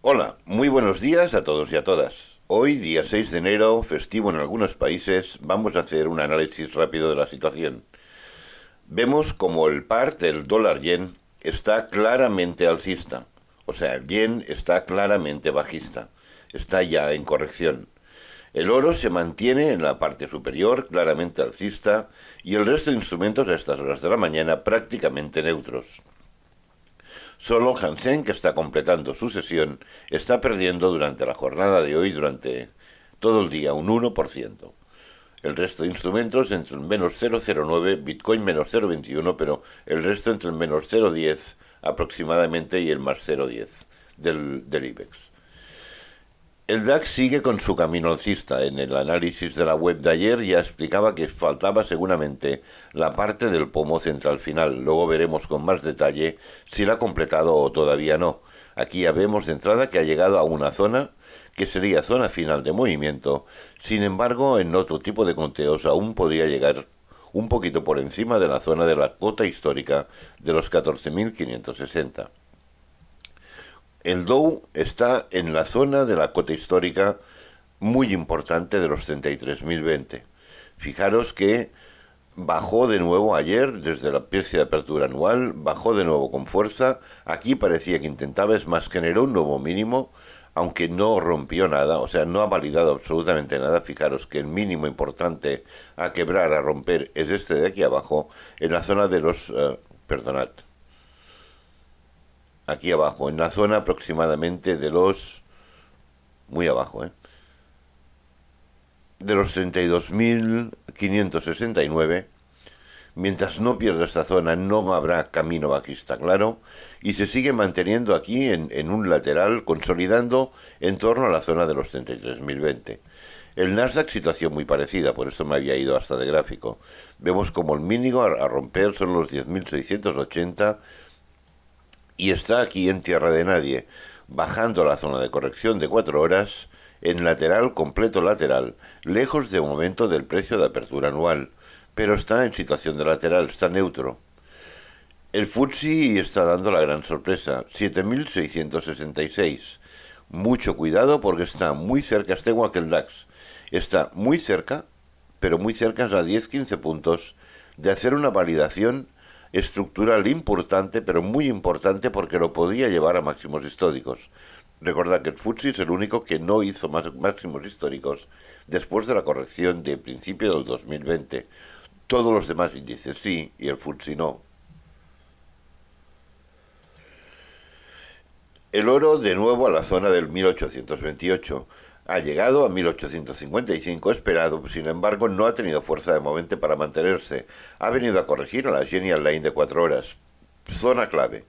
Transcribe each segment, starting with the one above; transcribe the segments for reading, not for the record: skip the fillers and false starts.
Hola, muy buenos días a todos y a todas. Hoy, día 6 de enero, festivo en algunos países, vamos a hacer un análisis rápido de la situación. Vemos como el par del dólar yen está claramente alcista, o sea, el yen está claramente bajista, está ya en corrección. El oro se mantiene en la parte superior, claramente alcista, y el resto de instrumentos a estas horas de la mañana prácticamente neutros. Solo Hansen, que está completando su sesión, está perdiendo durante la jornada de hoy, durante todo el día, un 1%. El resto de instrumentos entre el menos 0,09, Bitcoin menos 0,21, pero el resto entre el menos 0,10 aproximadamente y el más 0,10 del IBEX. El DAX sigue con su camino alcista. En el análisis de la web de ayer ya explicaba que faltaba seguramente la parte del pomo central final. Luego veremos con más detalle si la ha completado o todavía no. Aquí ya vemos de entrada que ha llegado a una zona que sería zona final de movimiento. Sin embargo, en otro tipo de conteos aún podría llegar un poquito por encima de la zona de la cota histórica de los 14.560. El Dow está en la zona de la cota histórica muy importante de los 33.020. Fijaros que bajó de nuevo ayer desde la precio de apertura anual, bajó de nuevo con fuerza. Aquí parecía que intentaba, es más, generó un nuevo mínimo, aunque no rompió nada, o sea, no ha validado absolutamente nada. Fijaros que el mínimo importante a quebrar, a romper, es este de aquí abajo, en la zona de los... perdonad. Aquí abajo, en la zona aproximadamente de los... muy abajo, de los 32.569. Mientras no pierda esta zona no habrá camino bajista claro y se sigue manteniendo aquí en un lateral, consolidando en torno a la zona de los 33.020. El Nasdaq, situación muy parecida, por eso me había ido hasta de gráfico. Vemos como el mínimo a romper son los 10.680 y está aquí en tierra de nadie, bajando la zona de corrección de 4 horas en lateral, completo lateral, lejos de momento del precio de apertura anual, pero está en situación de lateral, está neutro. El FTSE está dando la gran sorpresa, 7.666. Mucho cuidado porque está muy cerca, está igual que el DAX, está muy cerca, pero muy cerca, a 10-15 puntos, de hacer una validación estructural importante, pero muy importante porque lo podía llevar a máximos históricos. Recordad que el FTSE es el único que no hizo máximos históricos después de la corrección de principio del 2020. Todos los demás índices sí, y el FTSE no. El oro de nuevo a la zona del 1828. Ha llegado a 1855 esperado, sin embargo no ha tenido fuerza de momento para mantenerse. Ha venido a corregir a la Genial Line de 4 horas. Zona clave.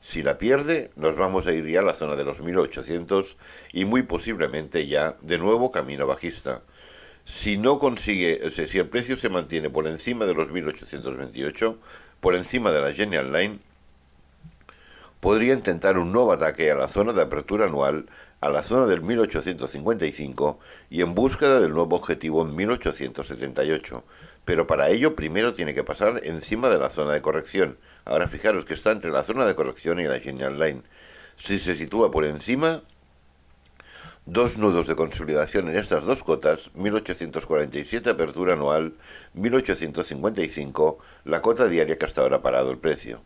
Si la pierde, nos vamos a ir ya a la zona de los 1800 y muy posiblemente ya de nuevo camino bajista. Si no consigue, o sea, si el precio se mantiene por encima de los 1828, por encima de la Genial Line, podría intentar un nuevo ataque a la zona de apertura anual, a la zona del 1855 y en búsqueda del nuevo objetivo en 1878. Pero para ello primero tiene que pasar encima de la zona de corrección. Ahora fijaros que está entre la zona de corrección y la Genial Line. Si se sitúa por encima, dos nudos de consolidación en estas dos cotas, 1847 apertura anual, 1855, la cota diaria que hasta ahora ha parado el precio.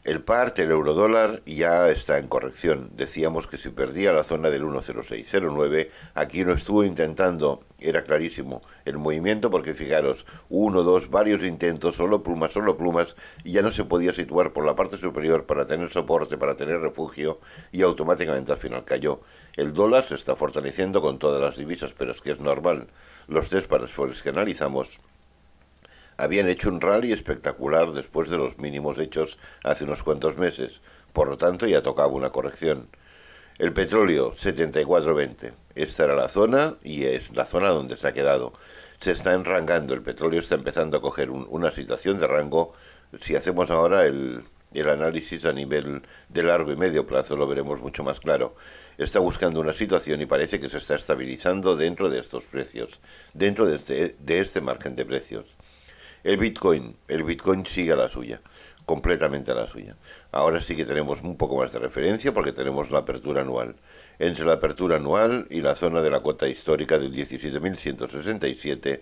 El par del eurodólar ya está en corrección. Decíamos que si perdía la zona del 1,0609, aquí lo estuvo intentando, era clarísimo el movimiento porque fijaros, uno, dos, varios intentos, solo plumas, y ya no se podía situar por la parte superior para tener soporte, para tener refugio, y automáticamente al final cayó. El dólar se está fortaleciendo con todas las divisas, pero es que es normal. Los tres pares que analizamos habían hecho un rally espectacular después de los mínimos hechos hace unos cuantos meses. Por lo tanto, ya tocaba una corrección. El petróleo, 74.20. Esta era la zona y es la zona donde se ha quedado. Se está enrangando, el petróleo está empezando a coger una situación de rango. Si hacemos ahora el análisis a nivel de largo y medio plazo, lo veremos mucho más claro. Está buscando una situación y parece que se está estabilizando dentro de estos precios, dentro de este margen de precios. El Bitcoin sigue a la suya, completamente a la suya. Ahora sí que tenemos un poco más de referencia porque tenemos la apertura anual. Entre la apertura anual y la zona de la cota histórica del 17.167,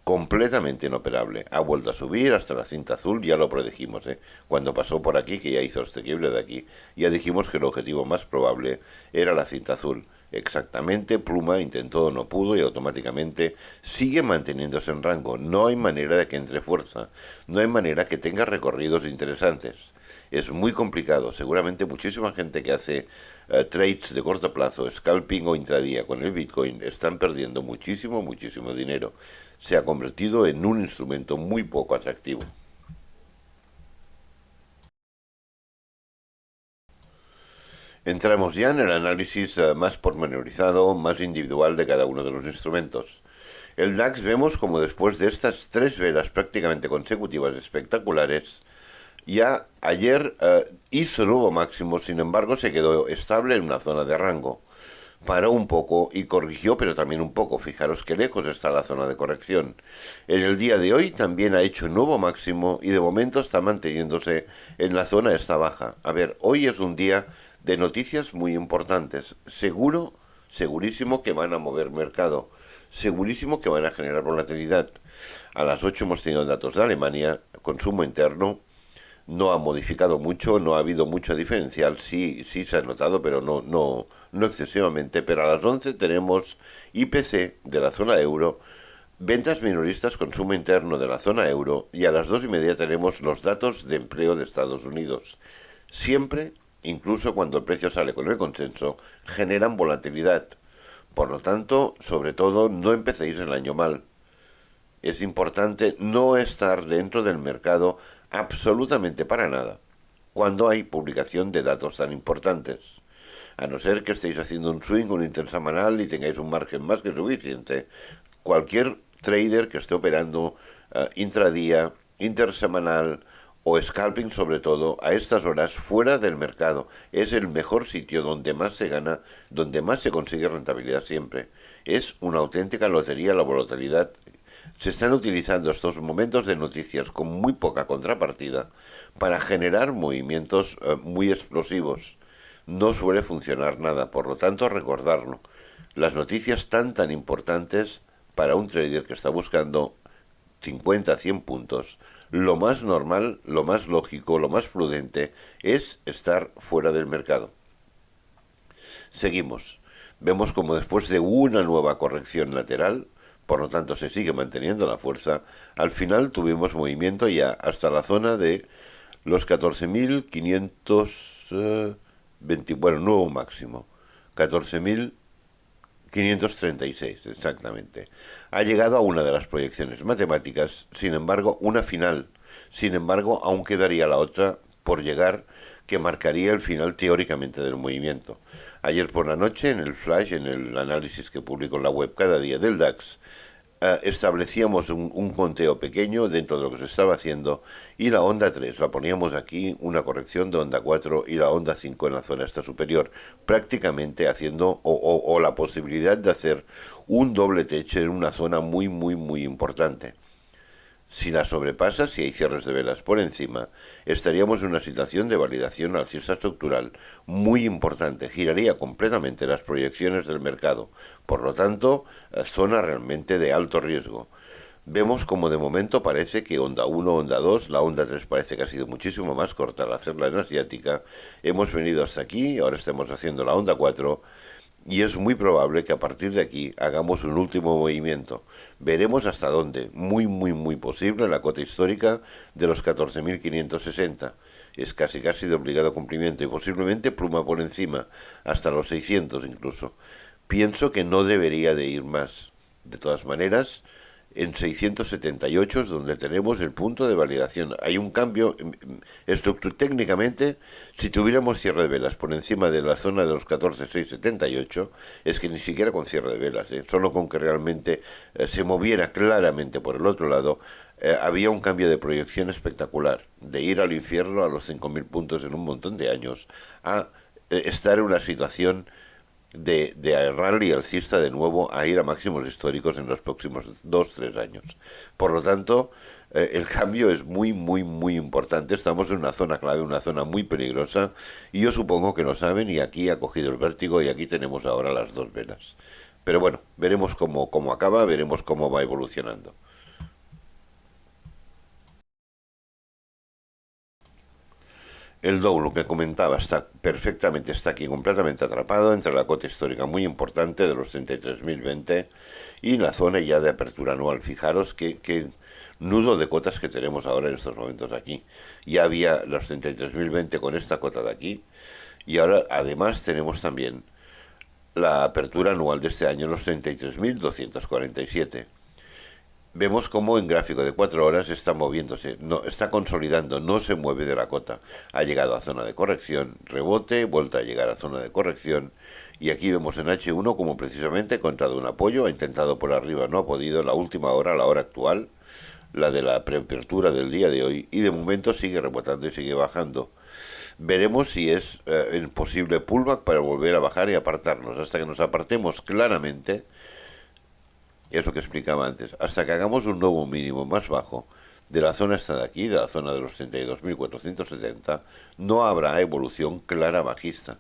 completamente inoperable. Ha vuelto a subir hasta la cinta azul, ya lo predijimos, ¿eh? Cuando pasó por aquí, que ya hizo este quiebre de aquí, ya dijimos que el objetivo más probable era la cinta azul. Exactamente, Pluma intentó, no pudo y automáticamente sigue manteniéndose en rango. No hay manera de que entre fuerza, no hay manera que tenga recorridos interesantes. Es muy complicado. Seguramente muchísima gente que hace trades de corto plazo, scalping o intradía con el Bitcoin, están perdiendo muchísimo, muchísimo dinero. Se ha convertido en un instrumento muy poco atractivo. Entramos ya en el análisis más pormenorizado, más individual de cada uno de los instrumentos. El DAX vemos como después de estas tres velas prácticamente consecutivas espectaculares, ya ayer hizo nuevo máximo, sin embargo se quedó estable en una zona de rango. Paró un poco y corrigió, pero también un poco. Fijaros que lejos está la zona de corrección. En el día de hoy también ha hecho un nuevo máximo y de momento está manteniéndose en la zona esta baja. A ver, hoy es un día de noticias muy importantes. Seguro, segurísimo que van a mover mercado. Segurísimo que van a generar volatilidad. A las 8 hemos tenido datos de Alemania, consumo interno. No ha modificado mucho, no ha habido mucho diferencial, sí, sí se ha notado, pero no excesivamente. Pero a las 11 tenemos IPC de la zona euro, ventas minoristas, consumo interno de la zona euro, y a las 2:30 tenemos los datos de empleo de Estados Unidos. Siempre, incluso cuando el precio sale con el consenso, generan volatilidad. Por lo tanto, sobre todo, no empecéis el año mal. Es importante no estar dentro del mercado absolutamente para nada cuando hay publicación de datos tan importantes. A no ser que estéis haciendo un swing, un intersemanal y tengáis un margen más que suficiente. Cualquier trader que esté operando intradía, intersemanal o scalping sobre todo, a estas horas fuera del mercado, es el mejor sitio donde más se gana, donde más se consigue rentabilidad siempre. Es una auténtica lotería la volatilidad. Se están utilizando estos momentos de noticias con muy poca contrapartida para generar movimientos muy explosivos. No suele funcionar nada, por lo tanto recordarlo. Las noticias tan importantes para un trader que está buscando 50, 100 puntos, lo más normal, lo más lógico, lo más prudente es estar fuera del mercado. Seguimos. Vemos como después de una nueva corrección lateral, por lo tanto se sigue manteniendo la fuerza, al final tuvimos movimiento ya hasta la zona de los 14.520, bueno, nuevo máximo, 14.536 exactamente. Ha llegado a una de las proyecciones matemáticas, sin embargo, una final. Sin embargo, aún quedaría la otra por llegar, que marcaría el final teóricamente del movimiento. Ayer por la noche, en el flash, en el análisis que publico en la web cada día del DAX, establecíamos un conteo pequeño dentro de lo que se estaba haciendo y la onda 3 la poníamos aquí, una corrección de onda 4 y la onda 5 en la zona esta superior, prácticamente haciendo o la posibilidad de hacer un doble techo en una zona muy importante. Si la sobrepasa, si hay cierres de velas por encima, estaríamos en una situación de validación alcista estructural muy importante. Giraría completamente las proyecciones del mercado. Por lo tanto, zona realmente de alto riesgo. Vemos como de momento parece que onda 1, onda 2, la onda 3 parece que ha sido muchísimo más corta al hacerla en asiática. Hemos venido hasta aquí, ahora estamos haciendo la onda 4. Y es muy probable que a partir de aquí hagamos un último movimiento. Veremos hasta dónde. Muy posible la cota histórica de los 14.560. Es casi de obligado cumplimiento y posiblemente pluma por encima, hasta los 600 incluso. Pienso que no debería de ir más. De todas maneras, en 678 es donde tenemos el punto de validación. Hay un cambio técnicamente, si tuviéramos cierre de velas por encima de la zona de los 14.678, es que ni siquiera con cierre de velas, solo con que realmente se moviera claramente por el otro lado, había un cambio de proyección espectacular, de ir al infierno a los 5.000 puntos en un montón de años, a estar en una situación de rally alcista de nuevo a ir a máximos históricos en los próximos 2-3 años. Por lo tanto, el cambio es muy, muy, muy importante. Estamos en una zona clave, una zona muy peligrosa, y yo supongo que lo saben, y aquí ha cogido el vértigo y aquí tenemos ahora las dos velas. Pero bueno, veremos cómo acaba, veremos cómo va evolucionando. El Dow, lo que comentaba, está aquí completamente atrapado entre la cota histórica muy importante de los 33.020 y la zona ya de apertura anual. Fijaros qué nudo de cotas que tenemos ahora en estos momentos aquí. Ya había los 33.020 con esta cota de aquí, y ahora además tenemos también la apertura anual de este año en los 33.247. Vemos cómo en gráfico de 4 horas está moviéndose, no, está consolidando, no se mueve de la cota. Ha llegado a zona de corrección, rebote, vuelta a llegar a zona de corrección, y aquí vemos en H1 como precisamente ha encontrado un apoyo, ha intentado por arriba, no ha podido, la última hora, la hora actual, la de la preapertura del día de hoy, y de momento sigue rebotando y sigue bajando. Veremos si es el posible pullback para volver a bajar y apartarnos. Hasta que nos apartemos claramente, es lo que explicaba antes, hasta que hagamos un nuevo mínimo más bajo de la zona esta de aquí, de la zona de los 32.470, no habrá evolución clara bajista.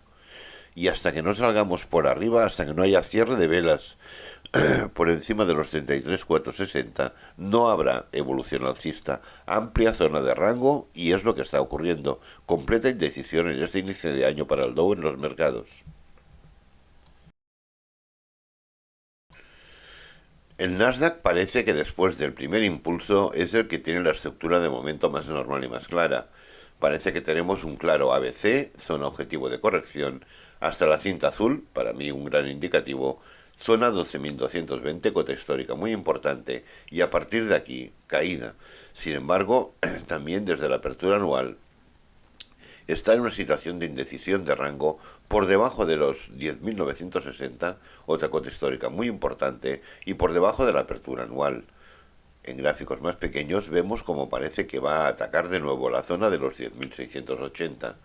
Y hasta que no salgamos por arriba, hasta que no haya cierre de velas por encima de los 33.460, no habrá evolución alcista. Amplia zona de rango, y es lo que está ocurriendo. Completa indecisión en este inicio de año para el Dow en los mercados. El Nasdaq parece que después del primer impulso es el que tiene la estructura de momento más normal y más clara. Parece que tenemos un claro ABC, zona objetivo de corrección, hasta la cinta azul, para mí un gran indicativo, zona 12.220, cota histórica muy importante, y a partir de aquí, caída. Sin embargo, también desde la apertura anual está en una situación de indecisión de rango por debajo de los 10.960, otra cota histórica muy importante, y por debajo de la apertura anual. En gráficos más pequeños vemos como parece que va a atacar de nuevo la zona de los 10.680.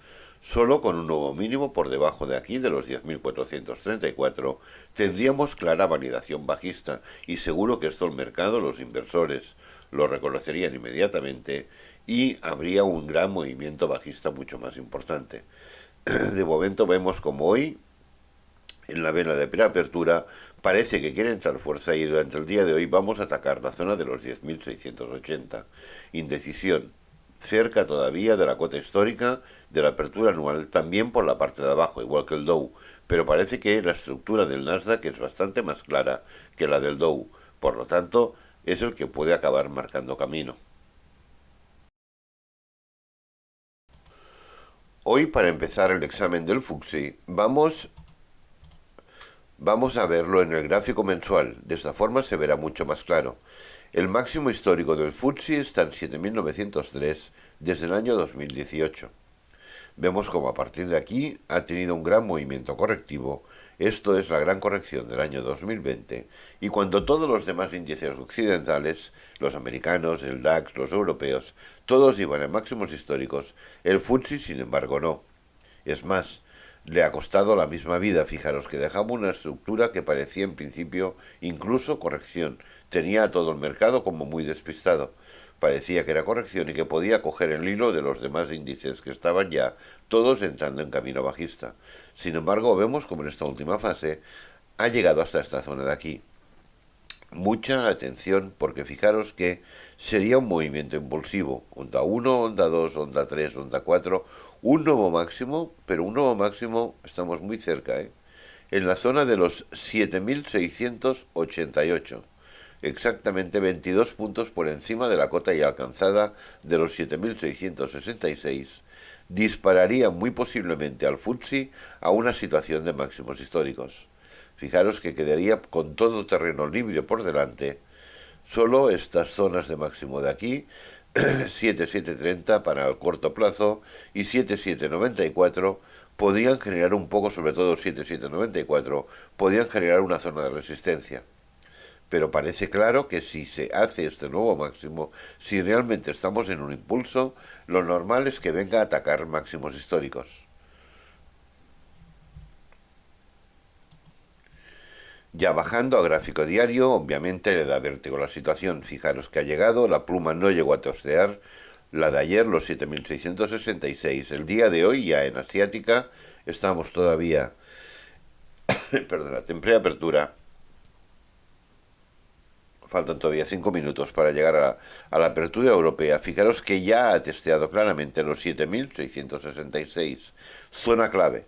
Solo con un nuevo mínimo por debajo de aquí, de los 10.434, tendríamos clara validación bajista, y seguro que esto el mercado, los inversores, lo reconocerían inmediatamente, y habría un gran movimiento bajista mucho más importante. De momento vemos como hoy, en la vela de preapertura, parece que quiere entrar fuerza, y durante el día de hoy vamos a atacar la zona de los 10.680. Indecisión, cerca todavía de la cota histórica de la apertura anual, también por la parte de abajo, igual que el Dow, pero parece que la estructura del Nasdaq es bastante más clara que la del Dow, por lo tanto es el que puede acabar marcando camino. Hoy, para empezar el examen del FTSE, vamos a verlo en el gráfico mensual. De esta forma se verá mucho más claro. El máximo histórico del FTSE está en 7.903 desde el año 2018. Vemos como a partir de aquí ha tenido un gran movimiento correctivo. Esto es la gran corrección del año 2020, y cuando todos los demás índices occidentales, los americanos, el DAX, los europeos, todos iban a máximos históricos, el FTSE sin embargo no. Es más, le ha costado la misma vida. Fijaros que dejaba una estructura que parecía en principio incluso corrección. Tenía a todo el mercado como muy despistado. Parecía que era corrección y que podía coger el hilo de los demás índices que estaban ya todos entrando en camino bajista. Sin embargo, vemos como en esta última fase ha llegado hasta esta zona de aquí. Mucha atención, porque fijaros que sería un movimiento impulsivo. Onda 1, onda 2, onda 3, onda 4, un nuevo máximo, pero un nuevo máximo, estamos muy cerca, en la zona de los 7.688. Exactamente 22 puntos por encima de la cota ya alcanzada de los 7.666. Dispararía muy posiblemente al FTSE a una situación de máximos históricos. Fijaros que quedaría con todo terreno libre por delante. Solo estas zonas de máximo de aquí, 7.730 para el corto plazo y 7.794, podrían generar un poco, sobre todo 7.794, podrían generar una zona de resistencia. Pero parece claro que si se hace este nuevo máximo, si realmente estamos en un impulso, lo normal es que venga a atacar máximos históricos. Ya bajando a gráfico diario, obviamente le da vértigo la situación. Fijaros que ha llegado, la pluma no llegó a tostear, la de ayer, los 7.666. El día de hoy, ya en asiática, estamos todavía, perdona, en preapertura. Faltan todavía 5 minutos para llegar a la apertura europea. Fijaros que ya ha testeado claramente los 7.666. Zona clave.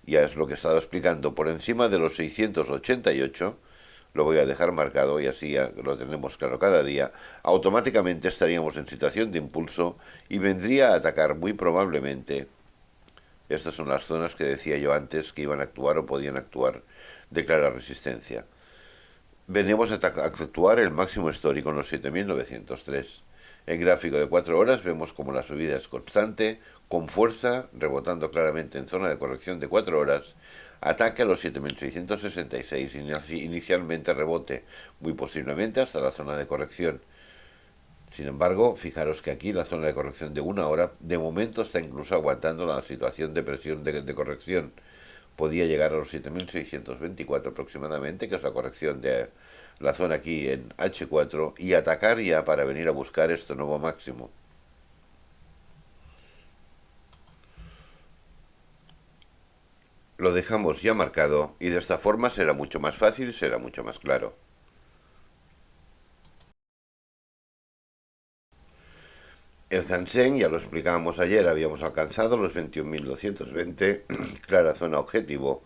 Ya es lo que he estado explicando. Por encima de los 688, lo voy a dejar marcado y así ya lo tenemos claro cada día, automáticamente estaríamos en situación de impulso y vendría a atacar muy probablemente. Estas son las zonas que decía yo antes que iban a actuar o podían actuar de clara resistencia. Venimos a actuar el máximo histórico en los 7.903. En gráfico de 4 horas vemos como la subida es constante, con fuerza, rebotando claramente en zona de corrección de 4 horas, ataque a los 7.666, inicialmente rebote, muy posiblemente hasta la zona de corrección. Sin embargo, fijaros que aquí la zona de corrección de 1 hora, de momento está incluso aguantando la situación de presión de corrección. Podía llegar a los 7.624 aproximadamente, que es la corrección de la zona aquí en H4, y atacar ya para venir a buscar este nuevo máximo. Lo dejamos ya marcado y de esta forma será mucho más fácil, será mucho más claro. El Hansen, ya lo explicábamos ayer, habíamos alcanzado los 21.220, clara zona objetivo.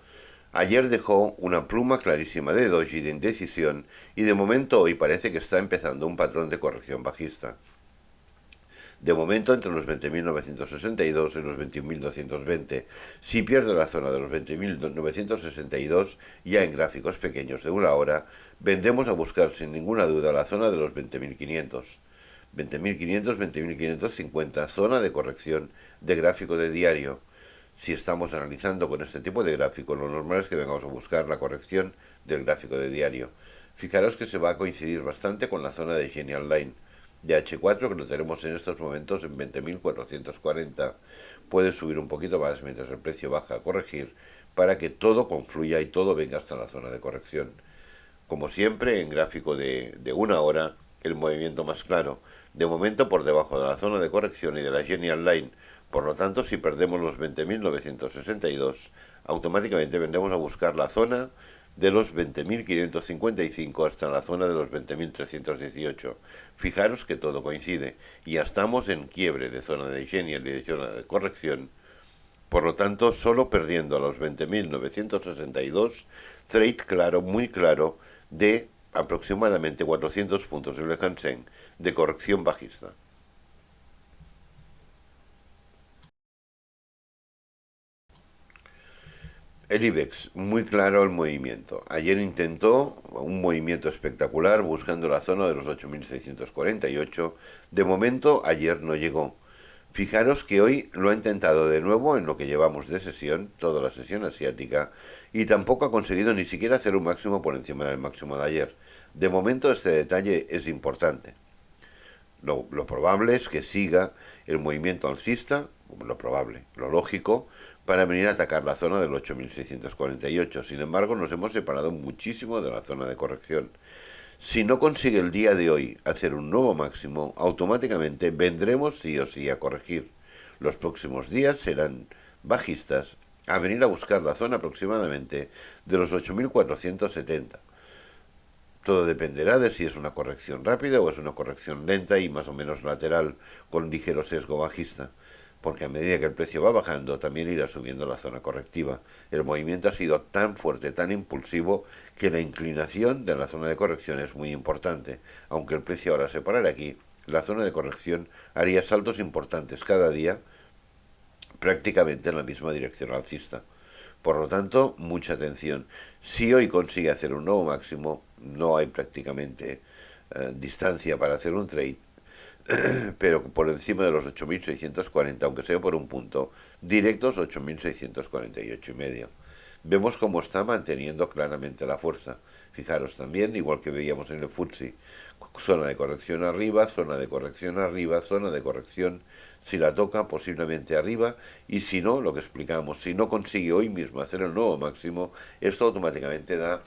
Ayer dejó una pluma clarísima de doji de indecisión y de momento hoy parece que está empezando un patrón de corrección bajista. De momento entre los 20.962 y los 21.220. Si pierde la zona de los 20.962, ya en gráficos pequeños de 1 hora, vendremos a buscar sin ninguna duda la zona de los 20.500. 20.500, 20.550, zona de corrección de gráfico de diario. Si estamos analizando con este tipo de gráfico, lo normal es que vengamos a buscar la corrección del gráfico de diario. Fijaros que se va a coincidir bastante con la zona de Genial Line de H4 que lo tenemos en estos momentos en 20.440. Puede subir un poquito más mientras el precio baja a corregir para que todo confluya y todo venga hasta la zona de corrección. Como siempre, en gráfico de 1 hora, el movimiento más claro. De momento por debajo de la zona de corrección y de la Genial Line. Por lo tanto, si perdemos los 20.962, automáticamente vendremos a buscar la zona de los 20.555 hasta la zona de los 20.318. Fijaros que todo coincide. Y ya estamos en quiebre de zona de Genial y de zona de corrección. Por lo tanto, solo perdiendo a los 20.962, trade claro, muy claro, de aproximadamente 400 puntos del Hansen de corrección bajista. El IBEX, muy claro el movimiento. Ayer intentó un movimiento espectacular buscando la zona de los 8.648. De momento, ayer no llegó. Fijaros que hoy lo ha intentado de nuevo en lo que llevamos de sesión, toda la sesión asiática, y tampoco ha conseguido ni siquiera hacer un máximo por encima del máximo de ayer. De momento este detalle es importante. Lo probable es que siga el movimiento alcista, lo probable, lo lógico, para venir a atacar la zona del 8.648. Sin embargo, nos hemos separado muchísimo de la zona de corrección. Si no consigue el día de hoy hacer un nuevo máximo, automáticamente vendremos sí o sí a corregir. Los próximos días serán bajistas a venir a buscar la zona aproximadamente de los 8.470. Todo dependerá de si es una corrección rápida o es una corrección lenta y más o menos lateral con ligero sesgo bajista, porque a medida que el precio va bajando también irá subiendo la zona correctiva. El movimiento ha sido tan fuerte, tan impulsivo, que la inclinación de la zona de corrección es muy importante. Aunque el precio ahora se parara aquí, la zona de corrección haría saltos importantes cada día prácticamente en la misma dirección alcista. Por lo tanto, mucha atención. Si hoy consigue hacer un nuevo máximo, no hay prácticamente distancia para hacer un trade, pero por encima de los 8.640, aunque sea por un punto, directos 8.648 y medio. Vemos cómo está manteniendo claramente la fuerza. Fijaros también, igual que veíamos en el FTSE, zona de corrección arriba, zona de corrección arriba, zona de corrección, si la toca posiblemente arriba, y si no, lo que explicamos, si no consigue hoy mismo hacer el nuevo máximo, esto automáticamente da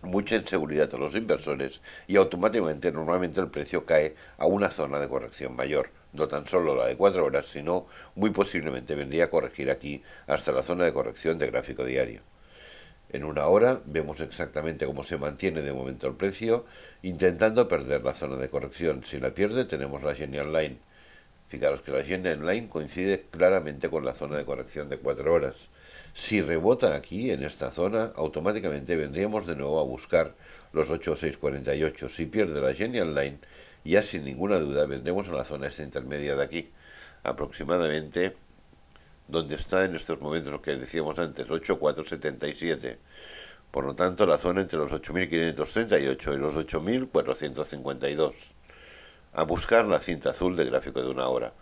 mucha inseguridad a los inversores y automáticamente normalmente el precio cae a una zona de corrección mayor, no tan solo la de 4 horas, sino muy posiblemente vendría a corregir aquí hasta la zona de corrección de gráfico diario. En una hora vemos exactamente cómo se mantiene de momento el precio, intentando perder la zona de corrección. Si la pierde tenemos la Genial Line. Fijaros que la Genial Line coincide claramente con la zona de corrección de 4 horas. Si rebota aquí, en esta zona, automáticamente vendríamos de nuevo a buscar los 8,648. Si pierde la Genial Line, ya sin ninguna duda vendremos a la zona esta intermedia de aquí, aproximadamente donde está en estos momentos lo que decíamos antes, 8,477. Por lo tanto, la zona entre los 8.538 y los 8.452. A buscar la cinta azul de gráfico de una hora.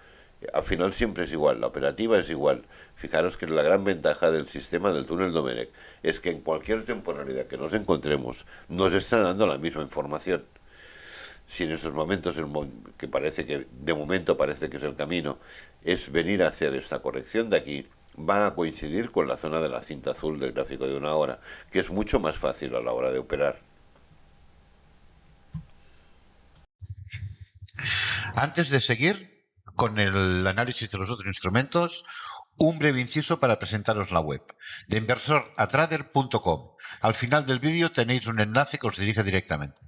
Al final siempre es igual, la operativa es igual. Fijaros que la gran ventaja del sistema del túnel Domenech es que en cualquier temporalidad que nos encontremos nos está dando la misma información. Si en esos momentos que parece que de momento parece que es el camino, es venir a hacer esta corrección de aquí, van a coincidir con la zona de la cinta azul del gráfico de una hora, que es mucho más fácil a la hora de operar. Antes de seguir con el análisis de los otros instrumentos, un breve inciso para presentaros la web de inversoratrader.com. Al final del vídeo tenéis un enlace que os dirige directamente.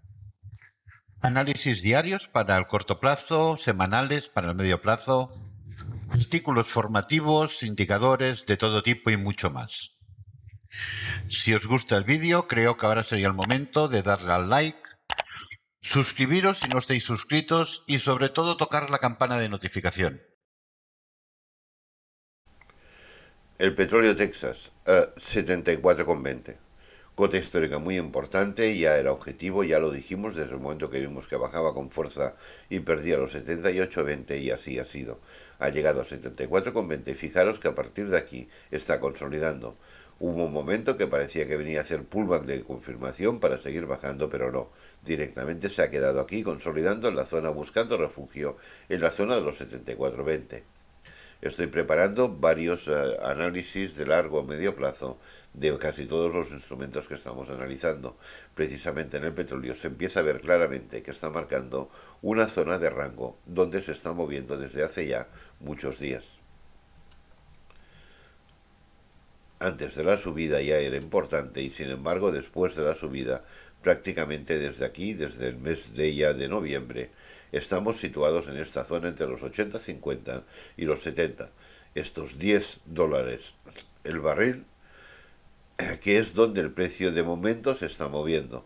Análisis diarios para el corto plazo, semanales para el medio plazo, artículos formativos, indicadores de todo tipo y mucho más. Si os gusta el vídeo, creo que ahora sería el momento de darle al like, suscribiros si no estáis suscritos y sobre todo tocar la campana de notificación. El petróleo Texas, 74,20. Cota histórica muy importante, ya era objetivo, ya lo dijimos desde el momento que vimos que bajaba con fuerza y perdía los 78,20 y así ha sido. Ha llegado a 74,20. Fijaros que a partir de aquí está consolidando. Hubo un momento que parecía que venía a hacer pullback de confirmación para seguir bajando, pero no. Directamente se ha quedado aquí consolidando en la zona, buscando refugio en la zona de los 74,20. Estoy preparando varios análisis de largo o medio plazo de casi todos los instrumentos que estamos analizando. Precisamente en el petróleo se empieza a ver claramente que está marcando una zona de rango donde se está moviendo desde hace ya muchos días. Antes de la subida ya era importante y sin embargo después de la subida, prácticamente desde aquí, desde el mes de ya de noviembre, estamos situados en esta zona entre los 80,50 y los 70. Estos $10 el barril, que es donde el precio de momento se está moviendo.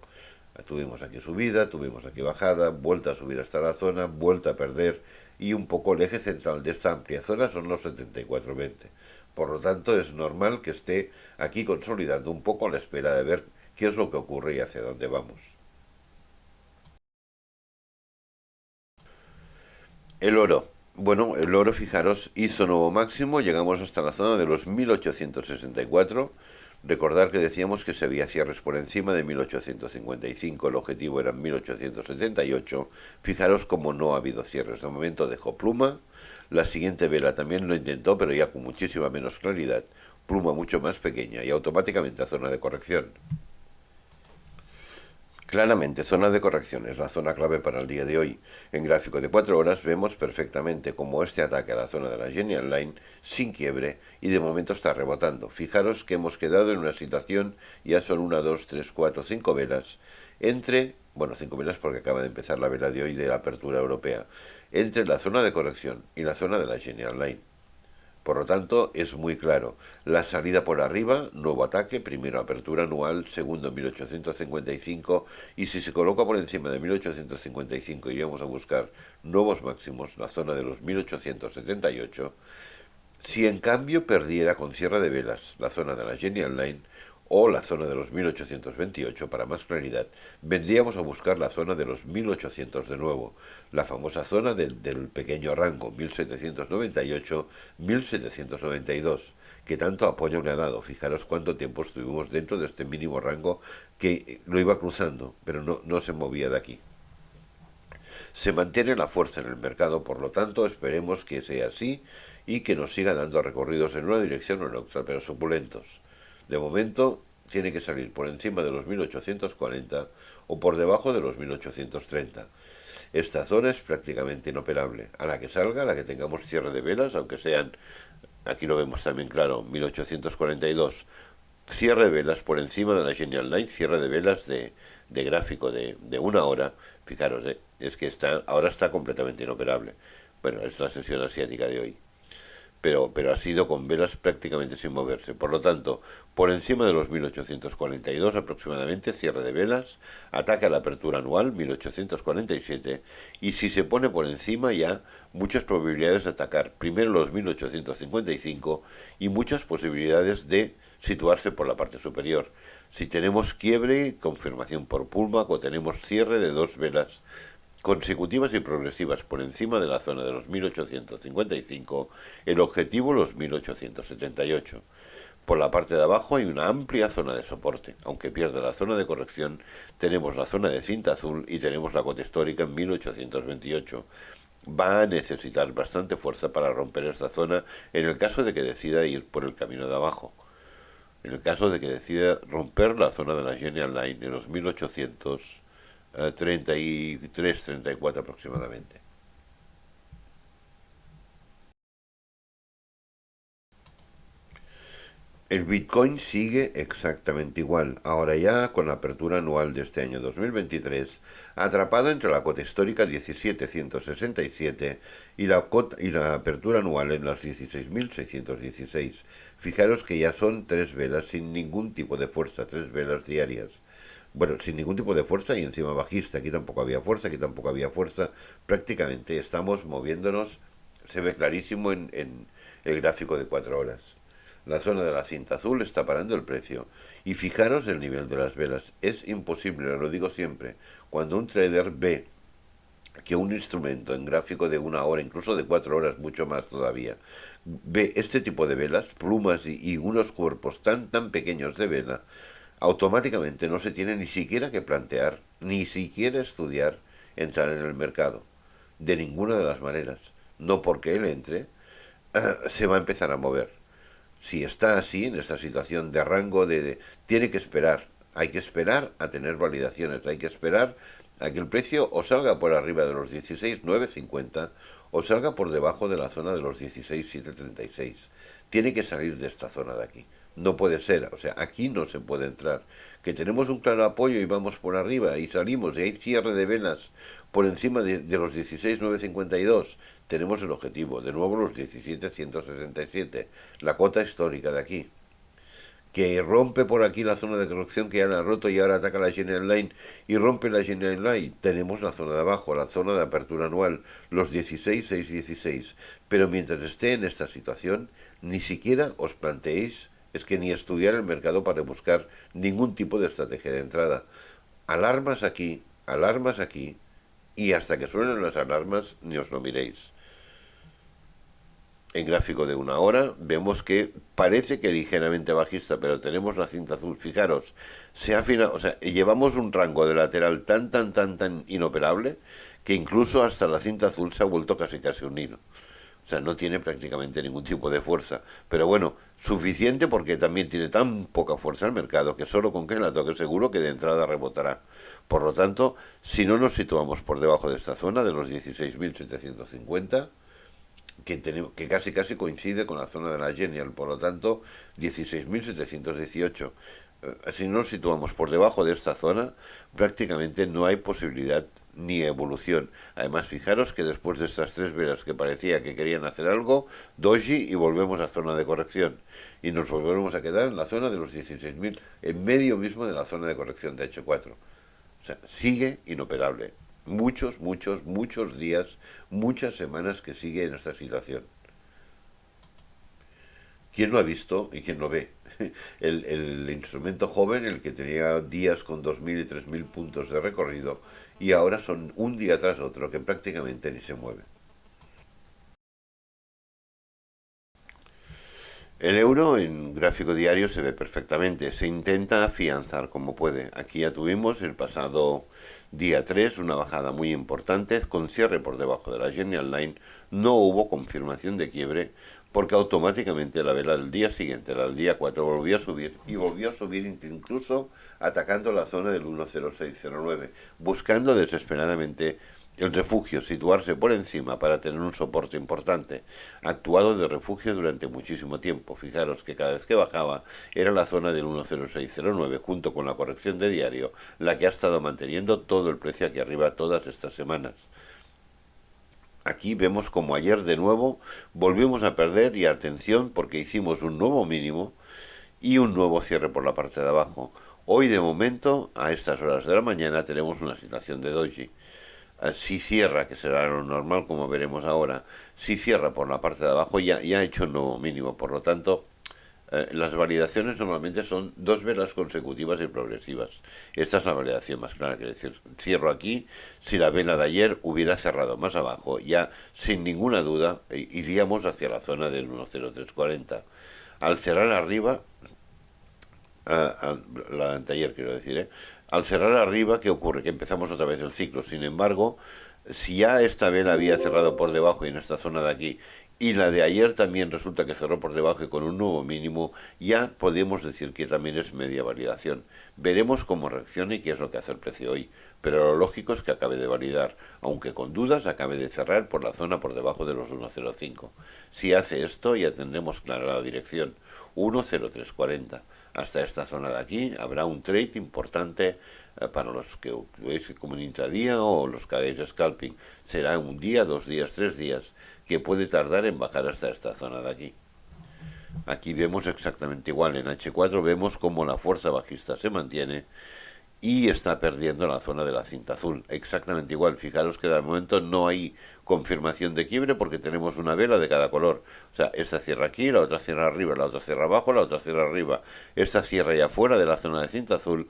Tuvimos aquí subida, tuvimos aquí bajada, vuelta a subir hasta la zona, vuelta a perder y un poco el eje central de esta amplia zona son los 74,20. Por lo tanto, es normal que esté aquí consolidando un poco a la espera de ver qué es lo que ocurre y hacia dónde vamos. El oro. Bueno, el oro, fijaros, hizo nuevo máximo, llegamos hasta la zona de los 1864. Recordar que decíamos que se había cierres por encima de 1855, el objetivo era 1878. Fijaros como no ha habido cierres. De momento dejó pluma. La siguiente vela también lo intentó, pero ya con muchísima menos claridad. Pluma mucho más pequeña y automáticamente a zona de corrección. Claramente, zona de corrección es la zona clave para el día de hoy. En gráfico de 4 horas vemos perfectamente cómo este ataque a la zona de la Genial Line sin quiebre y de momento está rebotando. Fijaros que hemos quedado en una situación, ya son 1, 2, 3, 4, 5 velas, entre, bueno, 5 velas porque acaba de empezar la vela de hoy de la apertura europea, entre la zona de corrección y la zona de la Genial Line. Por lo tanto, es muy claro. La salida por arriba, nuevo ataque, primero apertura anual, segundo 1855, y si se coloca por encima de 1855 iríamos a buscar nuevos máximos, la zona de los 1878. Si en cambio perdiera con cierre de velas la zona de la Genial Line o la zona de los 1828, para más claridad, vendríamos a buscar la zona de los 1800 de nuevo, la famosa zona del pequeño rango 1798-1792, que tanto apoyo le ha dado. Fijaros cuánto tiempo estuvimos dentro de este mínimo rango que lo iba cruzando, pero no se movía de aquí. Se mantiene la fuerza en el mercado, por lo tanto esperemos que sea así y que nos siga dando recorridos en una dirección o en otra, pero suculentos. De momento tiene que salir por encima de los 1840 o por debajo de los 1830. Esta zona es prácticamente inoperable. A la que salga, a la que tengamos cierre de velas, aunque sean, aquí lo vemos también claro, 1842, cierre de velas por encima de la Genial Line, cierre de velas de gráfico de una hora. Fijaros, es que ahora está completamente inoperable. Bueno, es la sesión asiática de hoy. Pero ha sido con velas prácticamente sin moverse. Por lo tanto, por encima de los 1842 aproximadamente, cierre de velas, ataca la apertura anual 1847 y si se pone por encima ya, muchas probabilidades de atacar primero los 1855 y muchas posibilidades de situarse por la parte superior. Si tenemos quiebre, confirmación por pullback o tenemos cierre de dos velas consecutivas y progresivas por encima de la zona de los 1855, el objetivo los 1878. Por la parte de abajo hay una amplia zona de soporte. Aunque pierde la zona de corrección, tenemos la zona de cinta azul y tenemos la cota histórica en 1828. Va a necesitar bastante fuerza para romper esta zona en el caso de que decida ir por el camino de abajo. En el caso de que decida romper la zona de la Genial Line en los 1833, 34 aproximadamente. El Bitcoin sigue exactamente igual, ahora ya con la apertura anual de este año 2023, atrapado entre la cota histórica 17.167 y la apertura anual en las 16.616. Fijaros que ya son tres velas sin ningún tipo de fuerza, tres velas diarias. Bueno, sin ningún tipo de fuerza y encima bajista. Aquí tampoco había fuerza, aquí tampoco había fuerza. Prácticamente estamos moviéndonos, se ve clarísimo en el gráfico de 4 horas. La zona de la cinta azul está parando el precio. Y fijaros el nivel de las velas. Es imposible, lo digo siempre, cuando un trader ve que un instrumento en gráfico de una hora, incluso de 4 horas, mucho más todavía, ve este tipo de velas, plumas y unos cuerpos tan pequeños de vela, automáticamente no se tiene ni siquiera que plantear, ni siquiera estudiar entrar en el mercado. De ninguna de las maneras. No porque él entre, se va a empezar a mover. Si está así, en esta situación de rango tiene que esperar. Hay que esperar a tener validaciones. Hay que esperar a que el precio o salga por arriba de los 16.950 o salga por debajo de la zona de los 16.736. Tiene que salir de esta zona de aquí. No puede ser, o sea, aquí no se puede entrar. Que tenemos un claro apoyo y vamos por arriba y salimos y hay cierre de velas por encima de los 16.952. Tenemos el objetivo, de nuevo los 17.167, la cota histórica de aquí. Que rompe por aquí la zona de corrección que ya la ha roto y ahora ataca la Genial Line y rompe la Genial Line. Tenemos la zona de abajo, la zona de apertura anual, los 16.616. Pero mientras esté en esta situación, ni siquiera os planteéis, es que ni estudiar el mercado para buscar ningún tipo de estrategia de entrada. Alarmas aquí, y hasta que suenen las alarmas ni os lo miréis. En gráfico de una hora vemos que parece que ligeramente bajista, pero tenemos la cinta azul. Fijaros, se ha afinado, o sea, llevamos un rango de lateral tan inoperable que incluso hasta la cinta azul se ha vuelto casi un hilo. O sea, no tiene prácticamente ningún tipo de fuerza. Pero bueno, suficiente porque también tiene tan poca fuerza el mercado que solo con que la toque seguro que de entrada rebotará. Por lo tanto, si no nos situamos por debajo de esta zona de los 16.750, que casi coincide con la zona de la Genial, por lo tanto 16.718. Si no nos situamos por debajo de esta zona, prácticamente no hay posibilidad ni evolución. Además, fijaros que después de estas tres velas que parecía que querían hacer algo, doji y volvemos a zona de corrección. Y nos volvemos a quedar en la zona de los 16.000, en medio mismo de la zona de corrección de H4. O sea, sigue inoperable. Muchos días, muchas semanas que sigue en esta situación. ¿Quién lo ha visto y quién lo ve? El instrumento joven, el que tenía días con 2.000 y 3.000 puntos de recorrido, y ahora son un día tras otro que prácticamente ni se mueve. El euro en gráfico diario se ve perfectamente, se intenta afianzar como puede. Aquí ya tuvimos el pasado día 3 una bajada muy importante con cierre por debajo de la Genial Line, no hubo confirmación de quiebre, porque automáticamente la vela del día siguiente, la del día 4, volvió a subir y volvió a subir incluso atacando la zona del 10609, buscando desesperadamente el refugio, situarse por encima para tener un soporte importante. Actuado de refugio durante muchísimo tiempo. Fijaros que cada vez que bajaba era la zona del 10609 junto con la corrección de diario la que ha estado manteniendo todo el precio aquí arriba todas estas semanas. Aquí vemos como ayer de nuevo volvimos a perder y atención porque hicimos un nuevo mínimo y un nuevo cierre por la parte de abajo. Hoy de momento, a estas horas de la mañana, tenemos una situación de doji. Si cierra, que será lo normal como veremos ahora, si cierra por la parte de abajo ya ha hecho un nuevo mínimo, por lo tanto las validaciones normalmente son dos velas consecutivas y progresivas. Esta es la validación más clara, quiere decir, cierro aquí, si la vela de ayer hubiera cerrado más abajo, ya sin ninguna duda iríamos hacia la zona del 10340. Al cerrar arriba, la de anteayer quiero decir, al cerrar arriba, ¿qué ocurre? Que empezamos otra vez el ciclo. Sin embargo, si ya esta vela había cerrado por debajo y en esta zona de aquí, y la de ayer también resulta que cerró por debajo y con un nuevo mínimo, ya podemos decir que también es media validación. Veremos cómo reacciona y qué es lo que hace el precio hoy, pero lo lógico es que acabe de validar, aunque con dudas acabe de cerrar por la zona por debajo de los 1.05. Si hace esto ya tendremos clara la dirección, 1.0340. Hasta esta zona de aquí habrá un trade importante para los que veis como en intradía o los que hagáis scalping. Será un día, 2 días, 3 días, que puede tardar en bajar hasta esta zona de aquí. Aquí vemos exactamente igual, en H4 vemos como la fuerza bajista se mantiene y está perdiendo la zona de la cinta azul. Exactamente igual, fijaros que de momento no hay confirmación de quiebre porque tenemos una vela de cada color. O sea, esta cierra aquí, la otra cierra arriba, la otra cierra abajo, la otra cierra arriba. Esta cierra ya fuera de la zona de cinta azul.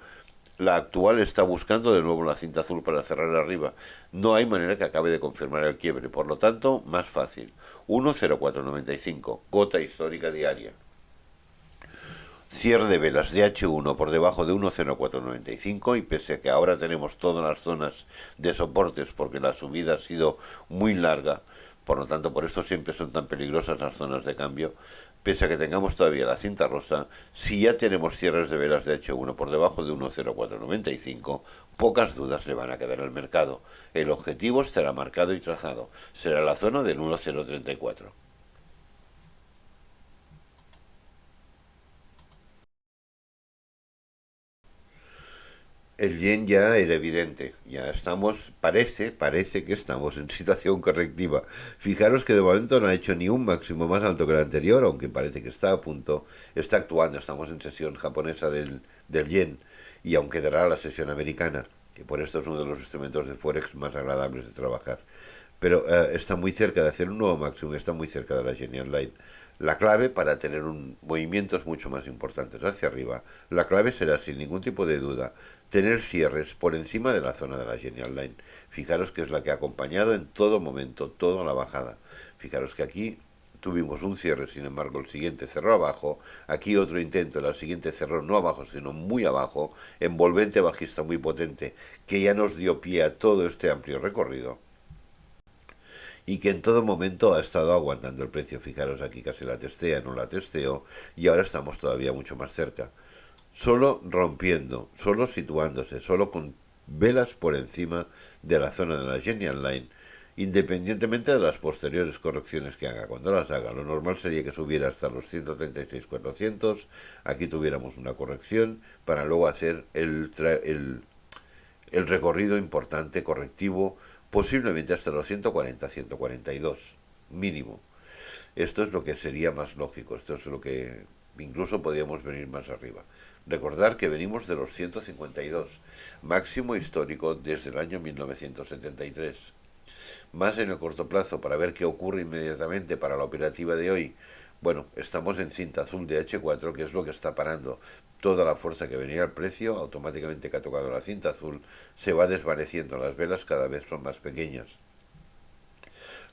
La actual está buscando de nuevo la cinta azul para cerrar arriba. No hay manera que acabe de confirmar el quiebre, por lo tanto, más fácil. 1.0495, gota histórica diaria. Cierre de velas de H1 por debajo de 1.0495 y pese a que ahora tenemos todas las zonas de soportes porque la subida ha sido muy larga, por lo tanto por eso siempre son tan peligrosas las zonas de cambio, pese a que tengamos todavía la cinta rosa, si ya tenemos cierres de velas de H1 por debajo de 1.0495, pocas dudas le van a quedar al mercado. El objetivo estará marcado y trazado, será la zona del 1.034. El yen ya era evidente, ya estamos, parece que estamos en situación correctiva. Fijaros que de momento no ha hecho ni un máximo más alto que el anterior, aunque parece que está a punto, está actuando, estamos en sesión japonesa del yen y aún quedará la sesión americana, que por esto es uno de los instrumentos de Forex más agradables de trabajar. Pero está muy cerca de hacer un nuevo máximo, está muy cerca de la Genial Line. La clave para tener movimientos mucho más importantes hacia arriba, la clave será sin ningún tipo de duda tener cierres por encima de la zona de la Genial Line. Fijaros que es la que ha acompañado en todo momento, toda la bajada. Fijaros que aquí tuvimos un cierre, sin embargo el siguiente cerró abajo, aquí otro intento, la siguiente cerró no abajo sino muy abajo, envolvente bajista muy potente, que ya nos dio pie a todo este amplio recorrido y que en todo momento ha estado aguantando el precio. Fijaros aquí casi la testea, no la testeo y ahora estamos todavía mucho más cerca. Solo rompiendo, solo situándose, solo con velas por encima de la zona de la Genial Line, independientemente de las posteriores correcciones que haga. Cuando las haga, lo normal sería que subiera hasta los 136.400, aquí tuviéramos una corrección para luego hacer el recorrido importante correctivo, posiblemente hasta los 140, 142 mínimo. Esto es lo que sería más lógico, esto es lo que incluso podríamos venir más arriba. Recordar que venimos de los 152, máximo histórico desde el año 1973. Más en el corto plazo, para ver qué ocurre inmediatamente para la operativa de hoy. Bueno, estamos en cinta azul de H4, que es lo que está parando toda la fuerza que venía al precio, automáticamente que ha tocado la cinta azul, se va desvaneciendo, las velas cada vez son más pequeñas.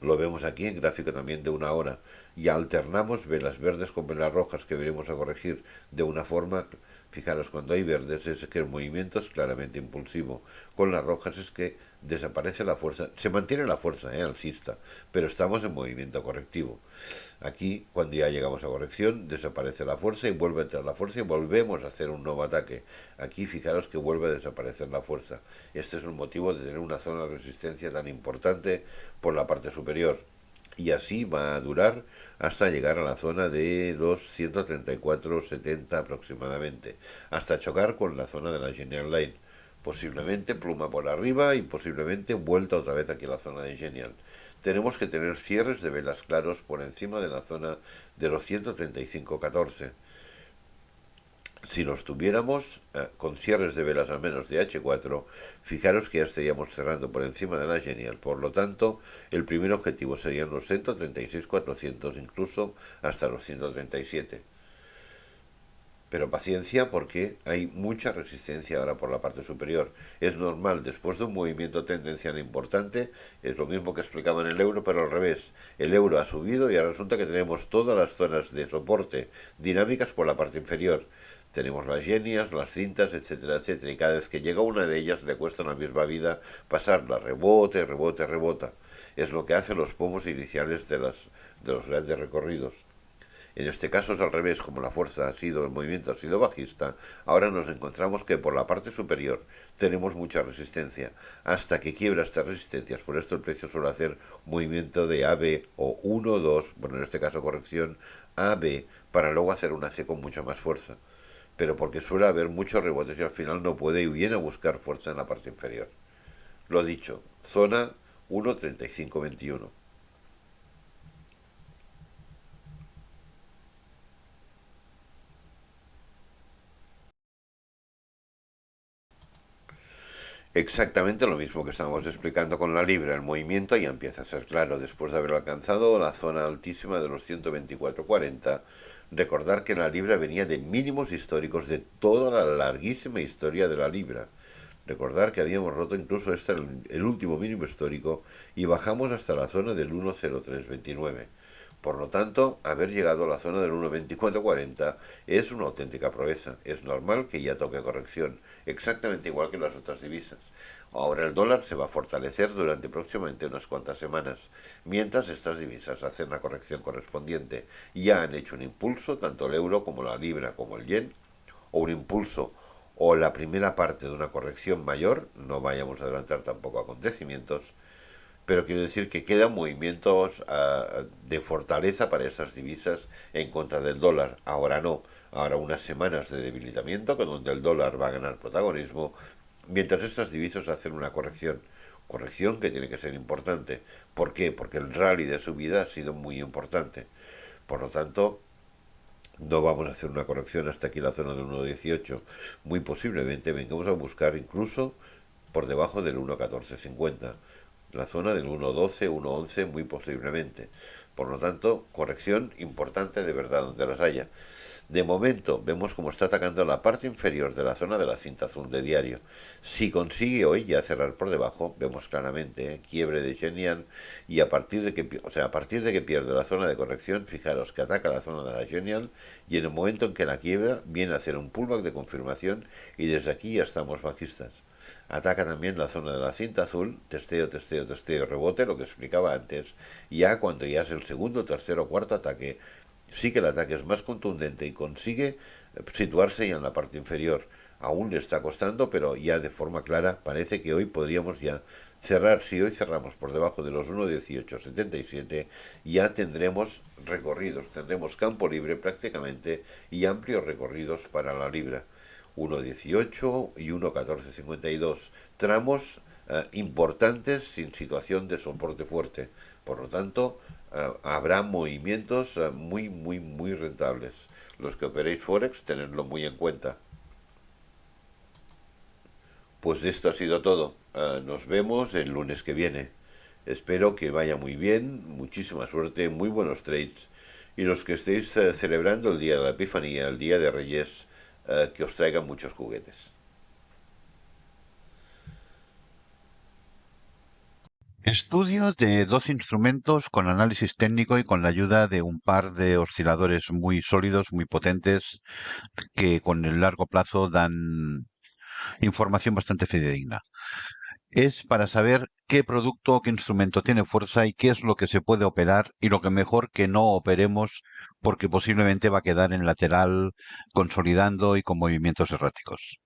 Lo vemos aquí en gráfico también de una hora. Y alternamos velas verdes con velas rojas que veremos a corregir de una forma. Fijaros, cuando hay verdes es que el movimiento es claramente impulsivo. Con las rojas es que desaparece la fuerza, se mantiene la fuerza alcista, pero estamos en movimiento correctivo. Aquí, cuando ya llegamos a corrección, desaparece la fuerza y vuelve a entrar la fuerza y volvemos a hacer un nuevo ataque. Aquí, fijaros que vuelve a desaparecer la fuerza. Este es el motivo de tener una zona de resistencia tan importante por la parte superior. Y así va a durar hasta llegar a la zona de los 134,70 aproximadamente, hasta chocar con la zona de la Genial Line. Posiblemente pluma por arriba y posiblemente vuelta otra vez aquí a la zona de Genial. Tenemos que tener cierres de velas claros por encima de la zona de los 135,14. Si los tuviéramos con cierres de velas al menos de H4, fijaros que ya estaríamos cerrando por encima de la Genial. Por lo tanto, el primer objetivo serían los 136,400, incluso hasta los 137. Pero paciencia porque hay mucha resistencia ahora por la parte superior. Es normal, después de un movimiento tendencial importante, es lo mismo que explicaba en el euro, pero al revés. El euro ha subido y ahora resulta que tenemos todas las zonas de soporte dinámicas por la parte inferior. Tenemos las genias, las cintas, etcétera, etcétera. Y cada vez que llega una de ellas le cuesta la misma vida pasarla. Rebote, rebote, rebota. Es lo que hacen los pomos iniciales de los grandes recorridos. En este caso es al revés, como la fuerza ha sido, el movimiento ha sido bajista, ahora nos encontramos que por la parte superior tenemos mucha resistencia, hasta que quiebra estas resistencias. Por esto el precio suele hacer movimiento de AB o 1, 2, bueno, en este caso corrección, AB, para luego hacer una C con mucha más fuerza. Pero porque suele haber muchos rebotes y al final no puede y viene a buscar fuerza en la parte inferior. Lo dicho, zona 1.3521. Exactamente lo mismo que estábamos explicando con la libra. El movimiento ya empieza a ser claro. Después de haber alcanzado la zona altísima de los 124,40, recordar que la libra venía de mínimos históricos de toda la larguísima historia de la libra. Recordar que habíamos roto incluso el último mínimo histórico y bajamos hasta la zona del 10329. Por lo tanto, haber llegado a la zona del 1.2440 es una auténtica proeza. Es normal que ya toque corrección, exactamente igual que las otras divisas. Ahora el dólar se va a fortalecer durante próximamente unas cuantas semanas, mientras estas divisas hacen la corrección correspondiente. Ya han hecho un impulso, tanto el euro como la libra como el yen, o un impulso o la primera parte de una corrección mayor, no vayamos a adelantar tampoco acontecimientos, pero quiero decir que quedan movimientos de fortaleza para estas divisas en contra del dólar. Ahora no, ahora unas semanas de debilitamiento con donde el dólar va a ganar protagonismo, mientras estas divisas hacen una corrección. Corrección que tiene que ser importante. ¿Por qué? Porque el rally de subida ha sido muy importante. Por lo tanto, no vamos a hacer una corrección hasta aquí la zona de 1.18. Muy posiblemente vengamos a buscar incluso por debajo del 1.1450. La zona del 1.12, 1.11 muy posiblemente. Por lo tanto, corrección importante de verdad donde las haya. De momento vemos cómo está atacando la parte inferior de la zona de la cinta azul de diario. Si consigue hoy ya cerrar por debajo, vemos claramente quiebre de Genial y a partir de que, a partir de que pierde la zona de corrección, fijaros que ataca la zona de la Genial y en el momento en que la quiebra viene a hacer un pullback de confirmación y desde aquí ya estamos bajistas. Ataca también la zona de la cinta azul, testeo, testeo, testeo, rebote, lo que explicaba antes. Ya cuando ya es el segundo, tercero o cuarto ataque, sí que el ataque es más contundente y consigue situarse ya en la parte inferior. Aún le está costando, pero ya de forma clara parece que hoy podríamos ya cerrar. Si hoy cerramos por debajo de los 1.1877, ya tendremos recorridos, tendremos campo libre prácticamente y amplios recorridos para la libra. 1.18 y 1.1452. Tramos importantes sin situación de soporte fuerte. Por lo tanto, habrá movimientos muy, muy, muy rentables. Los que operéis Forex, tenedlo muy en cuenta. Pues esto ha sido todo. Nos vemos el lunes que viene. Espero que vaya muy bien, muchísima suerte, muy buenos trades. Y los que estéis celebrando el día de la Epifanía, el día de Reyes, que os traigan muchos juguetes. Estudio de 12 instrumentos con análisis técnico y con la ayuda de un par de osciladores muy sólidos, muy potentes, que con el largo plazo dan información bastante fidedigna. Es para saber qué producto o qué instrumento tiene fuerza y qué es lo que se puede operar y lo que mejor que no operemos porque posiblemente va a quedar en lateral, consolidando y con movimientos erráticos.